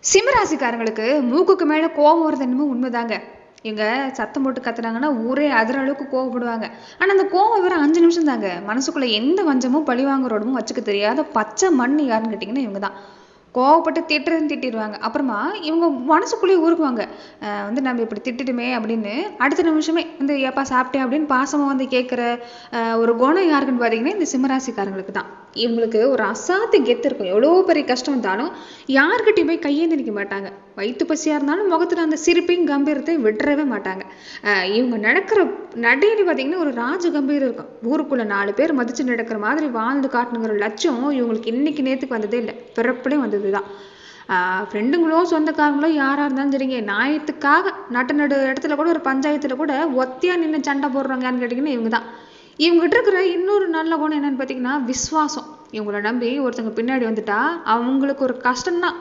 சிம்மராசிக்காரங்களுக்கு மூக்குக்கு மேல கோபம் வருது என்னமோ உண்மைதாங்க. இவங்க சத்தம் போட்டு கத்துனாங்கன்னா ஊரே அதிர அளவுக்கு கோவப்படுவாங்க. ஆனா அந்த கோவம் வேற 5 நிமிஷம் தாங்க. மனசுக்குள்ள எந்த வஞ்சமும் பழி வாங்குறோடமும் வச்சுக்க தெரியாத பச்சை மண் யாருன்னு கேட்டிங்கன்னா இவங்க தான். கோவப்பட்டு திட்டிடுவாங்க. அப்புறமா இவங்க மனசுக்குள்ளேயே ஊருக்குவாங்க. வந்து நம்ம இப்படி திட்டிட்டுமே அப்படின்னு அடுத்த நிமிஷமே வந்து ஏப்பா சாப்பிட்டேன் அப்படின்னு பாசமா வந்து கேட்குற ஒரு குணம் யாருக்குன்னு பார்த்தீங்கன்னா இந்த சிம்மராசிக்காரங்களுக்கு தான். இவங்களுக்கு ஒரு அசாத்தி கெத்து இருக்கும். எவ்வளோ பெரிய கஷ்டம் வந்தாலும் யார்கிட்டயும் போய் கையேந்தி நிற்க மாட்டாங்க. வயிற்று பசியாக இருந்தாலும் முகத்தில் அந்த சிரிப்பையும் கம்பீரத்தையும் விட்டுறவே மாட்டாங்க. இவங்க நடக்கிற நடையில பார்த்தீங்கன்னா ஒரு ராஜ கம்பீரம் இருக்கும். ஊருக்குள்ள 4 பேர் மதிச்சு நடக்கிற மாதிரி வாழ்ந்து காட்டணுங்கிற லட்சம் இவங்களுக்கு இன்னைக்கு நேற்றுக்கு வந்ததே இல்லை, பிறப்புலேயும் வந்தது தான். ஃப்ரெண்டுங்களோ சொந்தக்காரங்களோ யாராக இருந்தாலும் சரிங்க, நியாயத்துக்காக நடு இடத்துல கூட ஒரு பஞ்சாயத்தில் கூட ஒத்தியா நின்று சண்டை போடுறாங்கன்னு கேட்டிங்கன்னா இவங்க தான். இவங்ககிட்ட இருக்கிற இன்னொரு நல்ல குணம் என்னன்னு பார்த்தீங்கன்னா விசுவாசம். இவங்கள நம்பி ஒருத்தங்க பின்னாடி வந்துட்டா அவங்களுக்கு ஒரு கஷ்டம்தான்.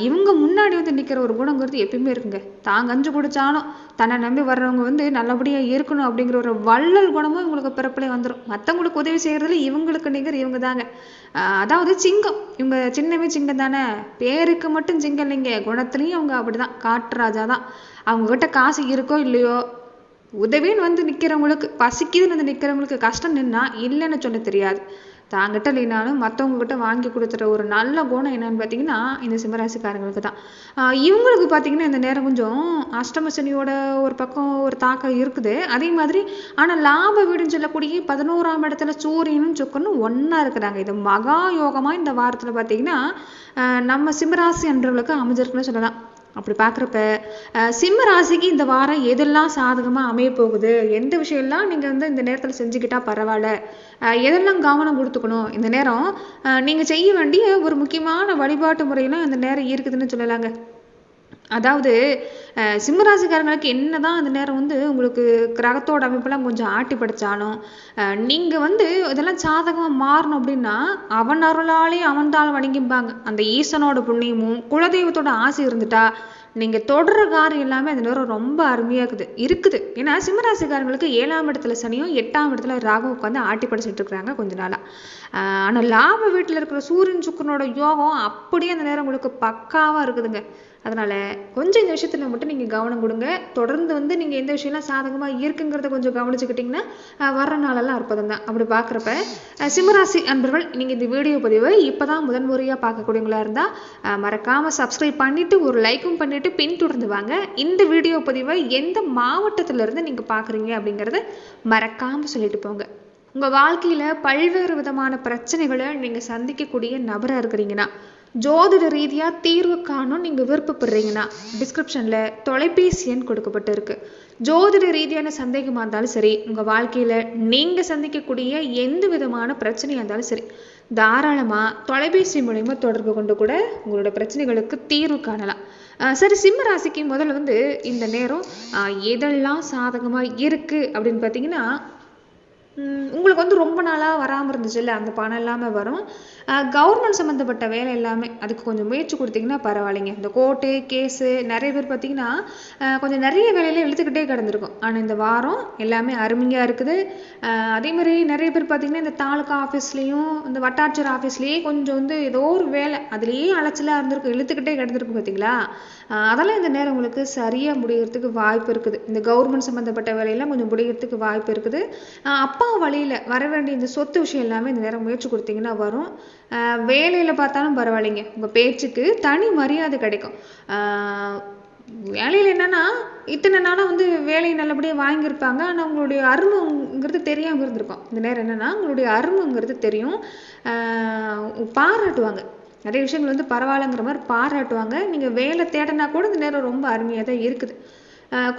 இவங்க முன்னாடி வந்து நிற்கிற ஒரு குணங்கிறது எப்பயுமே இருக்குங்க. தான் கஞ்சு குடிச்சாலும் தன்னை நம்பி வர்றவங்க வந்து நல்லபடியாக இருக்கணும் அப்படிங்கிற ஒரு வள்ளல் குணமும் இவங்களுக்கு பிறப்பிலே வந்துடும். மற்றவங்களுக்கு உதவி செய்கிறதுல இவங்களுக்கு நிகர் இவங்க தாங்க. அதாவது சிங்கம். இவங்க சின்னமே சிங்கம் தானே, பேருக்கு மட்டும் சிங்கம் இல்லைங்க, குணத்துலேயும் அவங்க அப்படிதான், காட்டுராஜா தான். அவங்ககிட்ட காசு இருக்கோ இல்லையோ, உதவின்னு வந்து நிற்கிறவங்களுக்கு, பசிக்குதுன்னு வந்து நிற்கிறவங்களுக்கு கஷ்டம் நின்னா இல்லைன்னு சொல்ல தெரியாது. தாங்கிட்ட இல்லைனாலும் மற்றவங்க கிட்ட வாங்கி கொடுத்துற ஒரு நல்ல குணம் என்னன்னு பார்த்தீங்கன்னா இந்த சிம்மராசிக்காரங்களுக்கு தான். இவங்களுக்கு பார்த்தீங்கன்னா இந்த நேரம் கொஞ்சம் அஷ்டம சனியோட ஒரு பக்கம் ஒரு தாக்கம் இருக்குது. அதே மாதிரி ஆனால் லாப வீடுன்னு சொல்லக்கூடிய 11ஆம் இடத்துல சூரியனும் சுக்கரனும் ஒன்றா இருக்கிறாங்க. இது மகா யோகமாக இந்த வாரத்தில் பார்த்தீங்கன்னா நம்ம சிம்மராசி அன்றவர்களுக்கு அமைஞ்சிருக்குன்னு சொல்லலாம். அப்படி பார்க்குறப்ப சிம்ம ராசிக்கு இந்த வாரம் எதெல்லாம் சாதகமாக அமைய போகுது, எந்த விஷயம்லாம் நீங்கள் வந்து இந்த நேரத்தில் செஞ்சுக்கிட்டா பரவாயில்ல, எதெல்லாம் கவனம் கொடுத்துக்கணும், இந்த நேரம் நீங்கள் செய்ய வேண்டிய ஒரு முக்கியமான வழிபாட்டு முறையெல்லாம் இந்த நேரம் இருக்குதுன்னு சொல்லலாங்க. அதாவது சிம்மராசிக்காரங்களுக்கு என்னதான் அந்த நேரம் வந்து உங்களுக்கு கிரகத்தோட அமைப்பெல்லாம் கொஞ்சம் ஆட்டி படைச்சாலும் நீங்கள் வந்து இதெல்லாம் சாதகமாக மாறணும் அப்படின்னா அவன் அருளாலே அவன்தால் வணங்கிப்பாங்க. அந்த ஈசனோட புண்ணியமும் குலதெய்வத்தோட ஆசை இருந்துட்டா நீங்கள் தொடர காரியம் எல்லாமே அந்த நேரம் ரொம்ப அருமையாக இருக்குது. ஏன்னா சிம்மராசிக்காரங்களுக்கு 7ஆம் இடத்துல சனியும் 8ஆம் இடத்துல ராகு உட்காந்து ஆட்டி படைச்சிட்டு இருக்கிறாங்க கொஞ்ச நாளாக. ஆனால் லாப வீட்டில் இருக்கிற சூரியன் சுக்கரனோட யோகம் அப்படியே அந்த நேரம் உங்களுக்கு பக்காவாக இருக்குதுங்க. அதனால் கொஞ்சம் இந்த விஷயத்தில் மட்டும் நீங்கள் கவனம் கொடுங்க. தொடர்ந்து வந்து நீங்கள் எந்த விஷயம்லாம் சாதகமாக இருக்குங்கிறத கொஞ்சம் கவனிச்சுக்கிட்டிங்கன்னா வர்ற நாளெல்லாம் அற்புதம் தான். அப்படி பார்க்குறப்ப சிம்மராசி அன்பர்கள் நீங்கள் இந்த வீடியோ பதிவை இப்போ தான் முதன்முறையாக பார்க்கக்கூடியவங்களா இருந்தால் மறக்காமல் சப்ஸ்கிரைப் பண்ணிவிட்டு ஒரு லைக்கும் பண்ணிவிட்டு பின்தொடர்ந்து வாங்க. இந்த வீடியோ பதிவை எந்த மாவட்டத்திலேருந்து நீங்கள் பார்க்குறீங்க அப்படிங்கிறத மறக்காமல் சொல்லிட்டு போங்க. உங்கள் வாழ்க்கையில் பல்வேறு விதமான பிரச்சனைகளை நீங்கள் சந்திக்கக்கூடிய நபராக இருக்கிறீங்கன்னா, ஜோதிட ரீதியாக தீர்வு காணும் நீங்கள் விருப்பப்படுறீங்கன்னா டிஸ்கிரிப்ஷனில் தொலைபேசி எண் கொடுக்கப்பட்டு இருக்கு. ஜோதிட ரீதியான சந்தேகமாக இருந்தாலும் சரி, உங்கள் வாழ்க்கையில் நீங்கள் சந்திக்கக்கூடிய எந்த விதமான பிரச்சனையாக இருந்தாலும் சரி, தாராளமாக தொலைபேசி மூலமா தொடர்பு கொண்டு கூட உங்களோட பிரச்சனைகளுக்கு தீர்வு காணலாம். சரி, சிம்ம ராசிக்கு முதல்ல வந்து இந்த நேரம் எதெல்லாம் சாதகமாக இருக்குது அப்படின்னு பார்த்தீங்கன்னா, உங்களுக்கு வந்து ரொம்ப நாளாக வராமல் இருந்துச்சு இல்லை, அந்த பணம் எல்லாமே வரும். கவர்மெண்ட் சம்மந்தப்பட்ட வேலை எல்லாமே அதுக்கு கொஞ்சம் முயற்சி கொடுத்தீங்கன்னா பரவாயில்லைங்க. இந்த கோர்ட்டு கேஸு நிறைய பேர் பார்த்தீங்கன்னா கொஞ்சம் நிறைய வேலையில இழுத்துக்கிட்டே கிடந்திருக்கும். ஆனால் இந்த வாரம் எல்லாமே அருமையாக இருக்குது. அதே மாதிரி நிறைய பேர் பார்த்தீங்கன்னா இந்த தாலுக்கா ஆஃபீஸ்லேயும் இந்த வட்டாட்சியர் ஆஃபீஸ்லேயே கொஞ்சம் வந்து ஏதோ ஒரு வேலை அதுலேயே அலைச்சலாக இருந்திருக்கும், இழுத்துக்கிட்டே கிடந்திருக்கும் பார்த்தீங்களா. அதெல்லாம் இந்த நேரம் உங்களுக்கு சரியாக முடிகிறதுக்கு வாய்ப்பு இருக்குது. இந்த கவர்மெண்ட் சம்மந்தப்பட்ட வேலையெல்லாம் கொஞ்சம் முடிகிறதுக்கு வாய்ப்பு இருக்குது. அப்பா வழியில் வர வேண்டிய இந்த சொத்து விஷயம் எல்லாமே இந்த நேரம் முயற்சி கொடுத்தீங்கன்னா வரும். வேலையில் பார்த்தாலும் பரவாயில்லைங்க, உங்கள் பேச்சுக்கு தனி மரியாதை கிடைக்கும். வேலையில் என்னன்னா இத்தனை நாளாக வந்து வேலையை நல்லபடியாக வாங்கியிருப்பாங்க, ஆனால் உங்களுடைய அருமைங்கிறது தெரியாமல் இருந்திருக்கும். இந்த நேரம் என்னன்னா உங்களுடைய அருமைங்கிறது தெரியும், பாராட்டுவாங்க. நிறைய விஷயங்கள் வந்து பரவாயில்லைங்கிற மாதிரி பாராட்டுவாங்க. நீங்கள் வேலை தேடினா கூட இந்த நேரம் ரொம்ப அருமையாக தான் இருக்குது.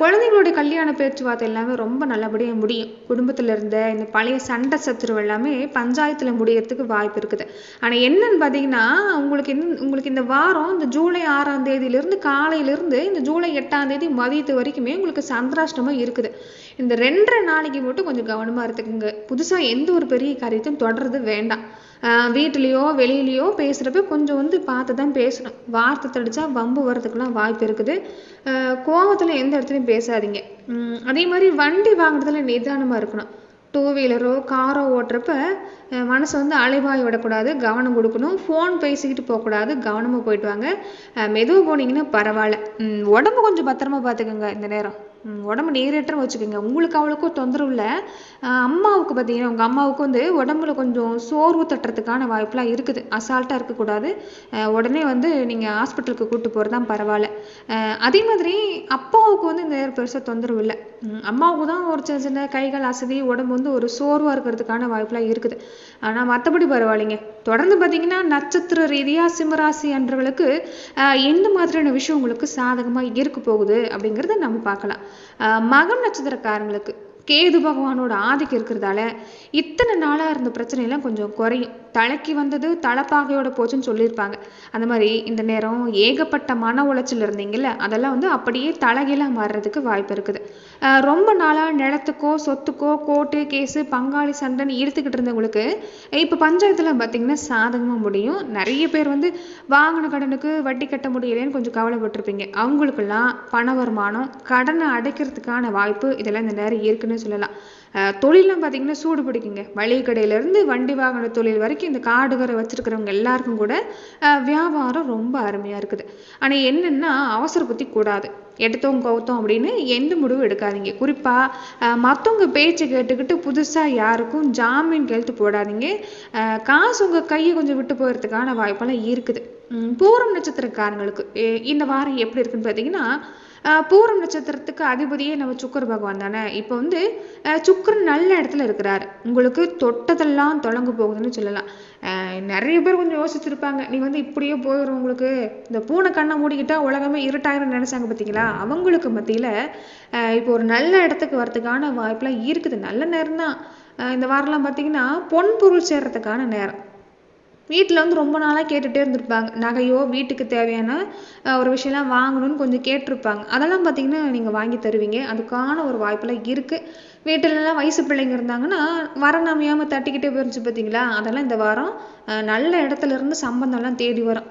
குழந்தைங்களுடைய கல்யாண பேச்சுவார்த்தை எல்லாமே ரொம்ப நல்லபடியாக முடியும். குடும்பத்தில் இருந்த இந்த பழைய சண்டை சத்துருவு எல்லாமே பஞ்சாயத்தில் முடியறதுக்கு வாய்ப்பு இருக்குது. ஆனால் என்னன்னு பார்த்தீங்கன்னா உங்களுக்கு இந்த வாரம் இந்த ஜூலை 6ஆம் தேதியிலிருந்து காலையிலிருந்து இந்த ஜூலை 8ஆம் தேதி மதியத்து வரைக்குமே உங்களுக்கு சந்திராஷ்டமம் இருக்குது. இந்த 2.5 நாளைக்கு மட்டும் கொஞ்சம் கவனமாக இருந்துக்குங்க. புதுசாக எந்த ஒரு பெரிய காரியத்தையும் தொடர்றது வேண்டாம். வீட்லேயோ வெளியிலையோ பேசுகிறப்ப கொஞ்சம் வந்து பார்த்து தான் பேசணும். வார்த்தை தடிச்சா வம்பு வரதுக்கெல்லாம் வாய்ப்பு இருக்குது. கோவத்தில் எந்த இடத்துலையும் பேசாதீங்க. அதே மாதிரி வண்டி வாங்குறதுல நிதானமாக இருக்கணும். டூ வீலரோ காரோ ஓட்டுறப்ப மனசை வந்து அலைவாய் விடக்கூடாது, கவனம் கொடுக்கணும். ஃபோன் பேசிக்கிட்டு போகக்கூடாது, கவனமாக போயிட்டு வாங்க. மெதுவாக போனீங்கன்னா பரவாயில்ல. உடம்பு கொஞ்சம் பத்திரமா பார்த்துக்கோங்க இந்த நேரம். உடம்பு நீரேற்றம் வச்சுக்கோங்க. உங்களுக்கு அவளுக்கும் தொந்தரவு இல்லை. அம்மாவுக்கு பார்த்தீங்கன்னா உங்கள் அம்மாவுக்கு வந்து உடம்புல கொஞ்சம் சோர்வு தட்டுறதுக்கான வாய்ப்பெலாம் இருக்குது. அசால்ட்டாக இருக்கக்கூடாது. உடனே வந்து நீங்கள் ஹாஸ்பிட்டலுக்கு கூப்பிட்டு போகிறது தான் பரவாயில்ல. அதே மாதிரி அப்பாவுக்கு வந்து இந்த நேரம் பெருசாக தொந்தரவு இல்லை. அம்மாவுக்கு தான் ஒரு சின்ன சின்ன கைகள் அசதி, உடம்பு வந்து ஒரு சோர்வாக இருக்கிறதுக்கான வாய்ப்பெலாம் இருக்குது. ஆனால் மற்றபடி பரவாயில்லைங்க. தொடர்ந்து பார்த்தீங்கன்னா நட்சத்திர ரீதியாக சிம்மராசி அன்றவர்களுக்கு எந்த மாதிரியான விஷயம் உங்களுக்கு சாதகமாக இருக்க போகுது அப்படிங்கிறத நம்ம பார்க்கலாம். மகம் நட்சத்திரக்காரங்களுக்கு கேது பகவானோட ஆதிக்கம் இருக்கிறதால இத்தனை நாளாக இருந்த பிரச்சனையெல்லாம் கொஞ்சம் குறையும். தலைக்கு வந்தது தலைப்பாகையோட போச்சுன்னு சொல்லியிருப்பாங்க. அந்த மாதிரி இந்த நேரம் ஏகப்பட்ட மன உளைச்சல் இருந்தீங்கல்ல, அதெல்லாம் வந்து அப்படியே தலைகீழாக மாறுறதுக்கு வாய்ப்பு இருக்குது. ரொம்ப நாளாக நிலத்துக்கோ சொத்துக்கோ கோர்ட்டு கேஸு பங்காளி சண்டைன்னு இழுத்துக்கிட்டு இருந்தவங்களுக்கு இப்போ பஞ்சாயத்தில் பார்த்தீங்கன்னா சாதகமாக முடியும். நிறைய பேர் வந்து வாங்கின கடனுக்கு வட்டி கட்ட முடியலைன்னு கொஞ்சம் கவலைப்பட்டிருப்பீங்க. அவங்களுக்கெல்லாம் பண வருமானம், கடனை அடைக்கிறதுக்கான வாய்ப்பு இதெல்லாம் இந்த நேரம் இருக்குன்னு சொல்லலாம். தொழிலாம் பார்த்தீங்கன்னா சூடு பிடிக்குங்க. மளிகை கடையிலேருந்து வண்டி வாகன தொழில் வரைக்கும் இந்த காடுகரை வச்சிருக்கிறவங்க எல்லாருக்கும் கூட வியாபாரம் ரொம்ப அருமையாக இருக்குது. ஆனால் என்னென்னா அவசர புத்தி கூடாது. எடுத்தோம் கவுத்தோம் அப்படின்னு எந்த முடிவும் எடுக்காதீங்க. குறிப்பாக மற்றவங்க பேச்சு கேட்டுக்கிட்டு புதுசாக யாருக்கும் ஜாமீன் கழுத்து போடாதீங்க. காசு உங்கள் கையை கொஞ்சம் விட்டு போகிறதுக்கான வாய்ப்பெல்லாம் இருக்குது. பூரம் நட்சத்திரக்காரங்களுக்கு இந்த வாரம் எப்படி இருக்குன்னு பார்த்தீங்கன்னா, பூரம் நட்சத்திரத்துக்கு அதிபதியே நம்ம சுக்கர பகவான் தானே. இப்போ வந்து சுக்கரன் நல்ல இடத்துல இருக்கிறாரு. உங்களுக்கு தொட்டதெல்லாம் தொடங்க போகுதுன்னு சொல்லலாம். நிறைய பேர் கொஞ்சம் யோசிச்சிருப்பாங்க, நீ வந்து இப்படியே போயிடும், உங்களுக்கு இந்த பூனை கண்ணை மூடிக்கிட்டா உலகமே இருட்டாயிரம் நினைச்சாங்க பார்த்தீங்களா. அவங்களுக்கு மத்தியில் இப்போ ஒரு நல்ல இடத்துக்கு வரதுக்கான வாய்ப்பெலாம் இருக்குது. நல்ல நேரம் தான். இந்த வாரம்லாம் பார்த்தீங்கன்னா பொன் பொருள் சேர்றதுக்கான நேரம். வீட்டில் வந்து ரொம்ப நாளாக கேட்டுகிட்டே இருந்திருப்பாங்க. நகையோ வீட்டுக்கு தேவையான ஒரு விஷயம்லாம் வாங்கணும்னு கொஞ்சம் கேட்டிருப்பாங்க. அதெல்லாம் பார்த்தீங்கன்னா நீங்கள் வாங்கி தருவீங்க. அதுக்கான ஒரு வாய்ப்பெல்லாம் இருக்குது. வீட்டிலலாம் வயசு பிள்ளைங்க இருந்தாங்கன்னா வரம் அமையாமல் தட்டிக்கிட்டே போயிருந்துச்சு பார்த்தீங்களா. அதெல்லாம் இந்த வாரம் நல்ல இடத்துல இருந்து சம்பந்தம்லாம் தேடி வரும்.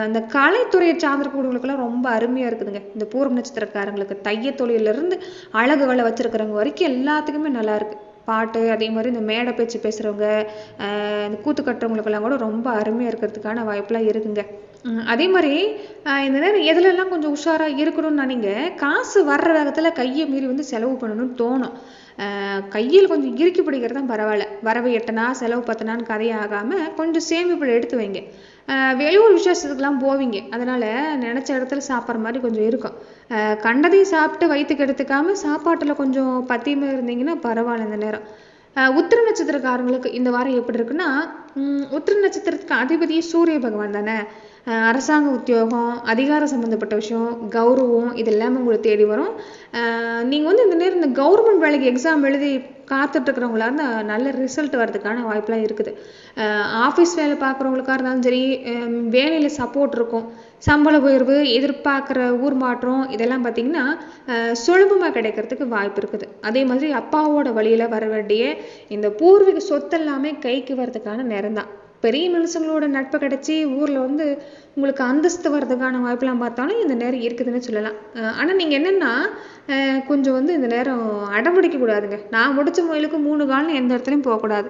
இந்த கலைத்துறையை சார்ந்திருக்கவங்களுக்கெல்லாம் ரொம்ப அருமையாக இருக்குதுங்க. இந்த பூரம் நட்சத்திரக்காரங்களுக்கு தைய தொழிலிருந்து அழகு வேலை வச்சுருக்கிறவங்க வரைக்கும் எல்லாத்துக்குமே நல்லா இருக்குது. பாட்டு, அதே மாதிரி இந்த மேடை பேச்சு பேசுகிறவங்க, இந்த கூத்து கட்டுறவங்களுக்கெல்லாம் கூட ரொம்ப அருமையாக இருக்கிறதுக்கான வாய்ப்பெலாம் இருக்குங்க. அதே மாதிரி இந்த நேரம் எதுலெல்லாம் கொஞ்சம் உஷாராக இருக்கணும்னு நினைங்க. காசு வர்ற வேகத்தில் கையை மீறி வந்து செலவு பண்ணணும்னு தோணும். கையில் கொஞ்சம் இறுக்கி பிடிக்கிறது தான் பரவாயில்ல. வரவு எட்டனா செலவு பத்தனான்னு கதையாகாமல் கொஞ்சம் சேமிப்பில் எடுத்து வைங்க. வெளியூர் விசேஷத்துக்கெல்லாம் போவீங்க. அதனால் நினச்ச இடத்துல சாப்பிட்ற மாதிரி கொஞ்சம் இருக்கும். கண்டதையும் சாப்பிட்டு வயிற்றுக்கு எடுத்துக்காமல் சாப்பாட்டில் கொஞ்சம் பத்தியமாக இருந்தீங்கன்னா பரவாயில்ல இந்த நேரம். உத்திர நட்சத்திரக்காரங்களுக்கு இந்த வாரம் எப்படி இருக்குன்னா, உத்திர நட்சத்திரத்துக்கு அதிபதியே சூரிய பகவான் தானே. அரசாங்க உத்தியோகம், அதிகாரம் சம்மந்தப்பட்ட விஷயம், கௌரவம் இது எல்லாமே உங்களுக்கு தேடி வரும். நீங்கள் வந்து இந்த நேரம் இந்த கவர்மெண்ட் வேலைக்கு எக்ஸாம் எழுதி காத்துட்ருக்கிறவங்களா இருந்தால் நல்ல ரிசல்ட் வர்றதுக்கான வாய்ப்பெலாம் இருக்குது. ஆஃபீஸ் வேலை பார்க்குறவங்களுக்காக இருந்தாலும் சரி, வேலையில் சப்போர்ட் இருக்கும். சம்பள உயர்வு, எதிர்பார்க்குற ஊர் மாற்றம் இதெல்லாம் பார்த்திங்கன்னா சுலபமாக கிடைக்கிறதுக்கு வாய்ப்பு இருக்குது. அதே மாதிரி அப்பாவோட வழியில் வர வேண்டிய இந்த பூர்வீக சொத்தெல்லாமே கைக்கு வர்றதுக்கான நேரம் தான். பெரிய மனுஷங்களோட நட்பு கிடைச்சி ஊரில் வந்து உங்களுக்கு அந்தஸ்து வர்றதுக்கான வாய்ப்பெல்லாம் பார்த்தாலும் இந்த நேரம் இருக்குதுன்னு சொல்லலாம். ஆனால் நீங்கள் என்னென்னா கொஞ்சம் வந்து இந்த நேரம் அடம்பிடிக்க கூடாதுங்க. நான் முடிச்ச முயலுக்கு 3 கால்னு எந்த இடத்துலையும் போகக்கூடாது.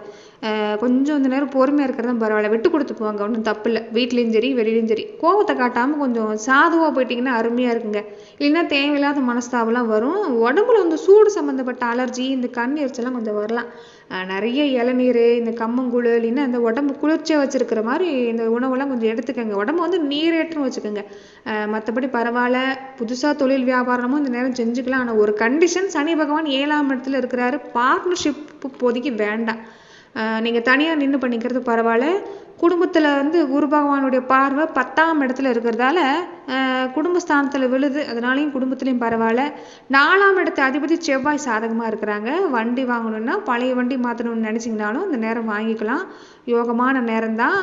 கொஞ்சம் இந்த நேரம் பொறுமையாக இருக்கிறது தான் பரவாயில்ல. விட்டு கொடுத்து போவாங்க, ஒன்றும் தப்பு இல்லை. வீட்லேயும் சரி வெளியிலையும் சரி கோபத்தை காட்டாமல் கொஞ்சம் சாதுவாக போயிட்டிங்கன்னா அருமையாக இருக்குங்க. இல்லைன்னா தேவையில்லாத மனஸ்தாபம்லாம் வரும். உடம்புல வந்து சூடு சம்மந்தப்பட்ட அலர்ஜி, இந்த கண் எரிச்சலாம் கொஞ்சம் வரலாம். நிறைய இளநீர், இந்த கம்மங்கூழ், இல்லைன்னா இந்த உடம்பு குளிர்ச்சியாக வச்சுருக்கிற மாதிரி இந்த உணவெல்லாம் கொஞ்சம் எடுத்துக்கோங்க. உடம்பு வந்து நீரேற்றம் வச்சுக்கோங்க. மற்றபடி பரவாயில்ல. புதுசாக தொழில் வியாபாரமும் இந்த நேரம் செஞ்சுக்கலாம். ஆனால் ஒரு கண்டிஷன், சனி பகவான் 7ஆம் இடத்துல இருக்கிறாரு. பார்ட்னர்ஷிப் இப்போதைக்கு வேண்டாம். நீங்கள் தனியாக நின்று பண்ணிக்கிறது பரவாயில்ல. குடும்பத்தில் வந்து குரு பகவானுடைய பார்வை 10ஆம் இடத்துல இருக்கிறதால குடும்பஸ்தானத்தில் விழுது. அதனாலையும் குடும்பத்துலேயும் பரவாயில்ல. 4ஆம் இடத்து அதிபதி செவ்வாய் சாதகமாக இருக்கிறாங்க. வண்டி வாங்கணுன்னா, பழைய வண்டி மாற்றணும்னு நினச்சிங்கனாலும் இந்த நேரம் வாங்கிக்கலாம். யோகமான நேரம் தான்.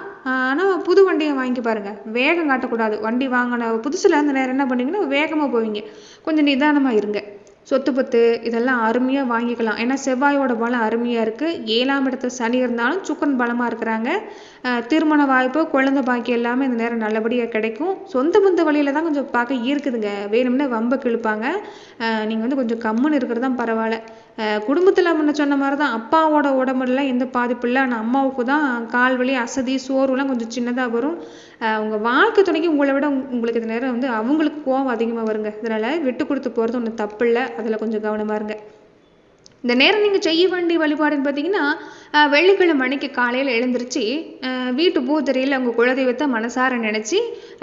ஆனால் புது வண்டியை வாங்கி பாருங்கள். வேகம் காட்டக்கூடாது. வண்டி வாங்கின புதுசில் அந்த நேரம் என்ன பண்ணுவீங்கன்னா வேகமாக போவீங்க. கொஞ்சம் நிதானமாக இருங்க. சொத்து பத்து இதெல்லாம் அருமையாக வாங்கிக்கலாம். ஏன்னா செவ்வாயோட பலம் அருமையாக இருக்குது. 7ஆம் இடத்துல சனி இருந்தாலும் சுக்கரன் பலமாக இருக்கிறாங்க. திருமண வாய்ப்பு, குழந்தை பாக்கியம் எல்லாமே இந்த நேரம் நல்லபடியாக கிடைக்கும். சொந்த பந்த வழியில தான் கொஞ்சம் பார்க்க இருக்குதுங்க. வேணும்னா வம்பக்கு இழுப்பாங்க. நீங்கள் வந்து கொஞ்சம் கம்முன்னு இருக்கிறது தான் பரவாயில்ல. குடும்பத்தில் முன்ன சொன்ன மாதிரி தான், அப்பாவோட உடம்புலாம் எந்த பாதிப்பு இல்லை. ஆனால் அம்மாவுக்கு தான் கால் வலி, அசதி, சோர்வுலாம் கொஞ்சம் சின்னதாக வரும். உங்கள் வாழ்க்கை துணைக்கு உங்களை விட உங்களுக்கு இந்த நேரம் வந்து அவங்களுக்கு கோவம் அதிகமாக வருங்க. இதனால் விட்டு கொடுத்து போகிறது ஒன்றும் தப்பு இல்லை. அதில் கொஞ்சம் கவனமாக இருங்க. இந்த நேரம் நீங்கள் செய்ய வேண்டிய வழிபாடுன்னு பார்த்தீங்கன்னா, வெள்ளிக்கிழமை அன்னைக்கு காலையில் எழுந்திருச்சு வீட்டு பூஜரையில் உங்கள் குலதெய்வத்தை மனசார நினச்சி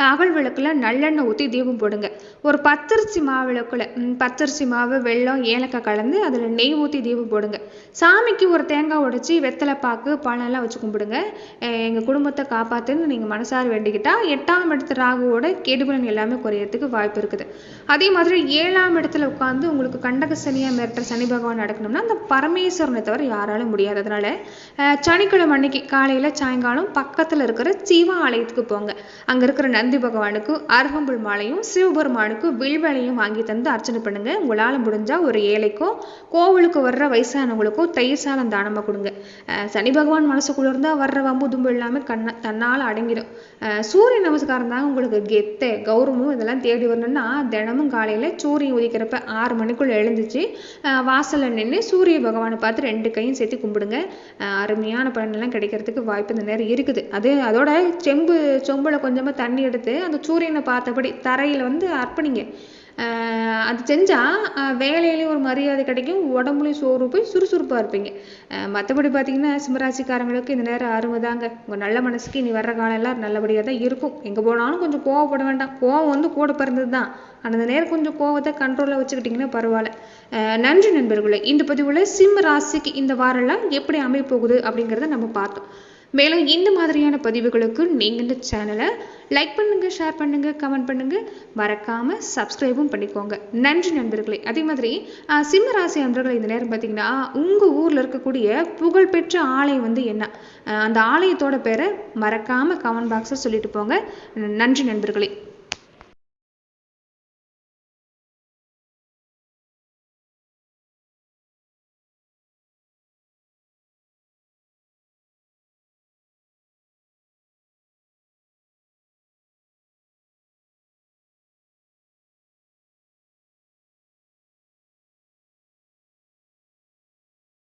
அகல் விளக்கில் நல்லெண்ணெய் ஊற்றி தீபம் போடுங்க. ஒரு பச்சரிசி மாவு விளக்குல பச்சரிசி மாவு, வெல்லம், ஏலக்காய் கலந்து அதில் நெய் ஊற்றி தீபம் போடுங்க. சாமிக்கு ஒரு தேங்காய் உடைச்சி வெத்தலை பாக்கு பழம்லாம் வச்சு கும்பிடுங்க. எங்கள் குடும்பத்தை காப்பாற்றுன்னு நீங்கள் மனசார வேண்டிக்கிட்டா 8ஆம் இடத்து ராகுவோட கெடுபலன் எல்லாமே குறையறதுக்கு வாய்ப்பு இருக்குது. அதே மாதிரி 7ஆம் இடத்துல உட்காந்து உங்களுக்கு கண்டக சனியாக மிரட்டுற சனி பகவான் நடக்கணும்னா அந்த பரமேஸ்வரனை தவிர யாராலும் முடியாது. அதனால சனிக்கிழமை அன்னைக்கு காலையில் சாயங்காலம் பக்கத்தில் இருக்கிற சிவ ஆலயத்துக்கு போங்க. அங்கே இருக்கிற நந்தி பகவானுக்கு அருகம்புல் மாலையும் சிவபெருமானுக்கு வில்வலையும் வாங்கி தந்து அர்ச்சனை பண்ணுங்க. உங்களால் முடிஞ்சா ஒரு ஏழைக்கோ கோவிலுக்கு வர்ற வயசானவங்களுக்கோ தயிர் சாதம் தானமாக கொடுங்க. சனி பகவான் மனசுக்குள்ள இருந்தால் வர்ற வம்பு தும்பு எல்லாமே தன்னால் அடங்கிடும். சூரிய நமஸ்காரம் தாங்க உங்களுக்கு கெத்தை கௌரவமும் இதெல்லாம் தேடி வரணும்னா தினமும் காலையில் சூரியன் உதிக்கிறப்ப 6 மணிக்குள்ள எழுந்துச்சு வாசலில் நின்று சூரிய பகவானை பார்த்து 2 கையும் சேர்த்து கும்பிடுங்க. அருமையான பலனெல்லாம் கிடைக்கிறதுக்கு வாய்ப்பு இந்த நேரம் இருக்குது. அதோட சொம்புல கொஞ்சமாக தண்ணி எடுத்து அந்த சூரியனை பார்த்தபடி தரையில் வந்து அர்ப்பணிங்க. அது செஞ்சால் வேலையிலையும் ஒரு மரியாதை கிடைக்கும், உடம்புலையும் சோறு போய் சுறுசுறுப்பாக இருப்பீங்க. மற்றபடி பார்த்தீங்கன்னா சிம்மராசிக்காரங்களுக்கு இந்த நேரம் அருமைதாங்க. உங்கள் நல்ல மனசுக்கு இனி வர்ற காலம் எல்லாம் நல்லபடியாக தான் இருக்கும். எங்கே போனாலும் கொஞ்சம் கோவப்பட வேண்டாம். கோவம் வந்து கூட பிறந்தது தான். ஆனால் அந்த நேரம் கொஞ்சம் கோவத்தை கண்ட்ரோலில் வச்சுக்கிட்டிங்கன்னா பரவாயில்ல. நன்றி நண்பர்களே. இந்த பதிவில் சிம்ம ராசிக்கு இந்த வாரம்லாம் எப்படி அமைய போகுது அப்படிங்கிறத நம்ம பார்த்தோம். மேலும் இந்த மாதிரியான பதிவுகளுக்கு நீங்கள் இந்த சேனலை லைக் பண்ணுங்கள், ஷேர் பண்ணுங்கள், கமெண்ட் பண்ணுங்கள், மறக்காமல் சப்ஸ்கிரைபும் பண்ணிக்கோங்க. நன்றி நண்பர்களே. அதே மாதிரி சிம்ம ராசி அன்பர்களே, இந்த நேரம் பார்த்தீங்கன்னா உங்கள் ஊரில் இருக்கக்கூடிய புகழ்பெற்ற ஆலயம் வந்து என்ன, அந்த ஆலயத்தோட பேரை மறக்காமல் கமெண்ட் பாக்ஸில் சொல்லிட்டு போங்க. நன்றி நண்பர்களே.